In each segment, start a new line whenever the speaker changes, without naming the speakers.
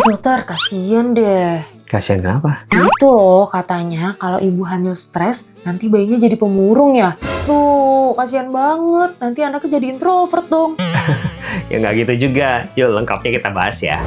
Dokter, kasihan deh.
Kasihan kenapa?
Itu loh katanya kalau ibu hamil stres nanti bayinya jadi pemurung ya. Tuh, kasihan banget. Nanti anaknya jadi introvert dong.
Ya nggak gitu juga. Yuk lengkapnya kita bahas ya.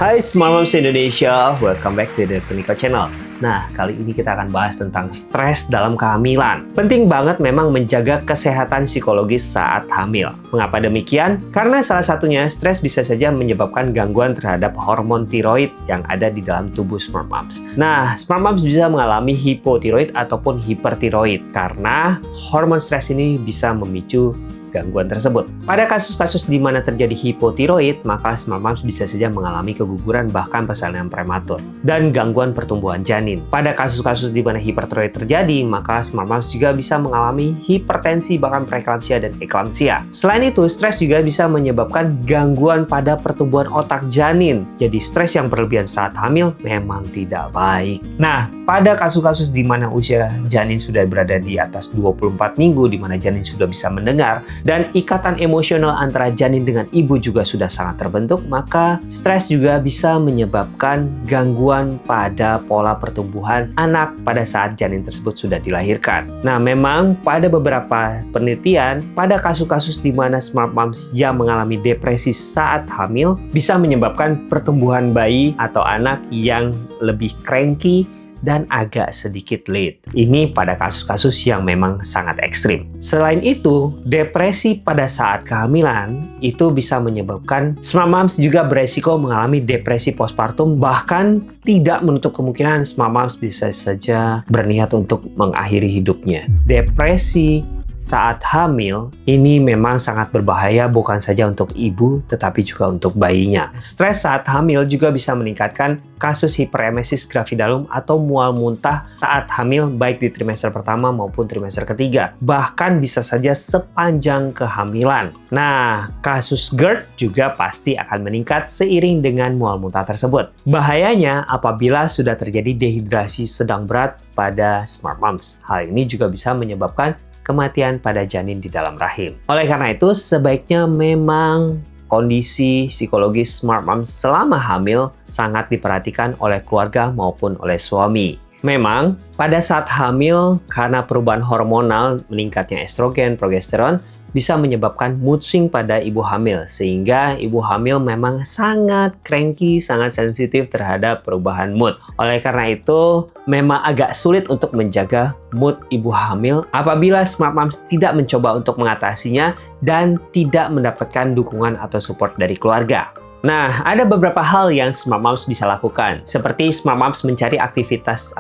Hai Smart Moms Indonesia, welcome back to the Clinical Channel. Nah, kali ini kita akan bahas tentang stres dalam kehamilan. Penting banget memang menjaga kesehatan psikologis saat hamil. Mengapa demikian? Karena salah satunya stres bisa saja menyebabkan gangguan terhadap hormon tiroid yang ada di dalam tubuh Smart Moms. Nah, Smart Moms bisa mengalami hipotiroid ataupun hipertiroid karena hormon stres ini bisa memicu gangguan tersebut. Pada kasus-kasus di mana terjadi hipotiroid, maka Smart Moms bisa saja mengalami keguguran bahkan persalinan prematur dan gangguan pertumbuhan janin. Pada kasus-kasus di mana hipertiroid terjadi, maka Smart Moms juga bisa mengalami hipertensi bahkan preeklamsia dan eklamsia. Selain itu, stres juga bisa menyebabkan gangguan pada pertumbuhan otak janin. Jadi stres yang berlebihan saat hamil memang tidak baik. Nah, pada kasus-kasus di mana usia janin sudah berada di atas 24 minggu, di mana janin sudah bisa mendengar, dan ikatan emosional antara janin dengan ibu juga sudah sangat terbentuk, maka stres juga bisa menyebabkan gangguan pada pola pertumbuhan anak pada saat janin tersebut sudah dilahirkan. Nah, memang pada beberapa penelitian, pada kasus-kasus di mana Smart Moms yang mengalami depresi saat hamil bisa menyebabkan pertumbuhan bayi atau anak yang lebih cranky dan agak sedikit late. Ini pada kasus-kasus yang memang sangat ekstrim. Selain itu, depresi pada saat kehamilan itu bisa menyebabkan Smart Moms juga beresiko mengalami depresi postpartum, bahkan tidak menutup kemungkinan Smart Moms bisa saja berniat untuk mengakhiri hidupnya. Depresi saat hamil ini memang sangat berbahaya bukan saja untuk ibu tetapi juga untuk bayinya. Stres saat hamil juga bisa meningkatkan kasus hiperemesis gravidarum atau mual muntah saat hamil baik di trimester pertama maupun trimester ketiga. Bahkan bisa saja sepanjang kehamilan. Nah, kasus GERD juga pasti akan meningkat seiring dengan mual muntah tersebut. Bahayanya apabila sudah terjadi dehidrasi sedang berat pada Smart Moms. Hal ini juga bisa menyebabkan kematian pada janin di dalam rahim. Oleh karena itu, sebaiknya memang kondisi psikologis Smart Moms selama hamil sangat diperhatikan oleh keluarga maupun oleh suami. Memang, pada saat hamil, karena perubahan hormonal, meningkatnya estrogen, progesteron, bisa menyebabkan mood swing pada ibu hamil, sehingga ibu hamil memang sangat cranky, sangat sensitif terhadap perubahan mood. Oleh karena itu, memang agak sulit untuk menjaga mood ibu hamil apabila Smart Moms tidak mencoba untuk mengatasinya dan tidak mendapatkan dukungan atau support dari keluarga. Nah, ada beberapa hal yang Smart Moms bisa lakukan. Seperti Smart Moms mencari aktivitas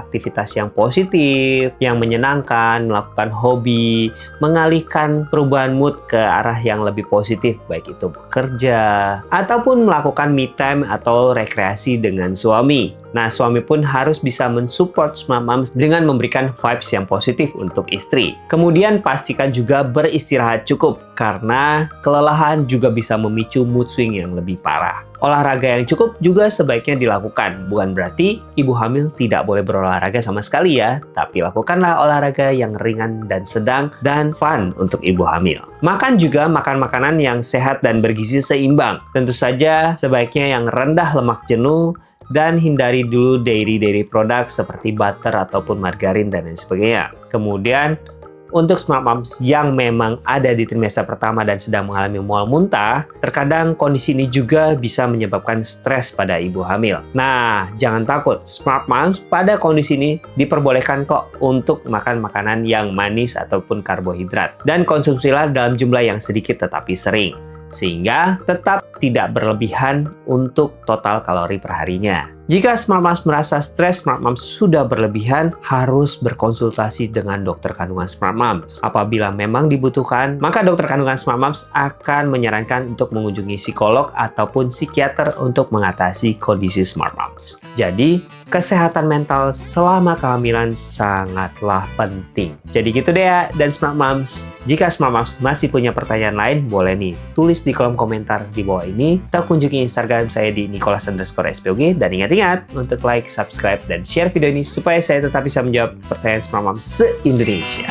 yang positif, yang menyenangkan, melakukan hobi, mengalihkan perubahan mood ke arah yang lebih positif, baik itu bekerja, ataupun melakukan me time atau rekreasi dengan suami. Nah, suami pun harus bisa mensupport Smart Moms dengan memberikan vibes yang positif untuk istri. Kemudian pastikan juga beristirahat cukup, karena kelelahan juga bisa memicu mood swing yang lebih parah. Olahraga yang cukup juga sebaiknya dilakukan. Bukan berarti ibu hamil tidak boleh berolahraga sama sekali ya, tapi lakukanlah olahraga yang ringan dan sedang dan fun untuk ibu hamil. Makan juga makan makanan yang sehat dan bergizi seimbang. Tentu saja sebaiknya yang rendah lemak jenuh, dan hindari dulu dairy produk seperti butter ataupun margarin dan lain sebagainya. Kemudian, untuk Smart Moms yang memang ada di trimester pertama dan sedang mengalami mual muntah, terkadang kondisi ini juga bisa menyebabkan stres pada ibu hamil. Nah, jangan takut, Smart Moms pada kondisi ini diperbolehkan kok untuk makan makanan yang manis ataupun karbohidrat. Dan konsumsilah dalam jumlah yang sedikit tetapi sering, sehingga tetap tidak berlebihan untuk total kalori perharinya. Jika Smart Moms merasa stres Smart Moms sudah berlebihan, harus berkonsultasi dengan dokter kandungan Smart Moms. Apabila memang dibutuhkan, maka dokter kandungan Smart Moms akan menyarankan untuk mengunjungi psikolog ataupun psikiater untuk mengatasi kondisi Smart Moms. Jadi, kesehatan mental selama kehamilan sangatlah penting. Jadi gitu deh ya, dan Smart Moms. Jika Smart Moms masih punya pertanyaan lain, boleh nih tulis di kolom komentar di bawah ini, atau kunjungi Instagram saya di Nicholas_SPOG, dan ingat-ingat untuk like, subscribe, dan share video ini supaya saya tetap bisa menjawab pertanyaan Smart Moms se-Indonesia.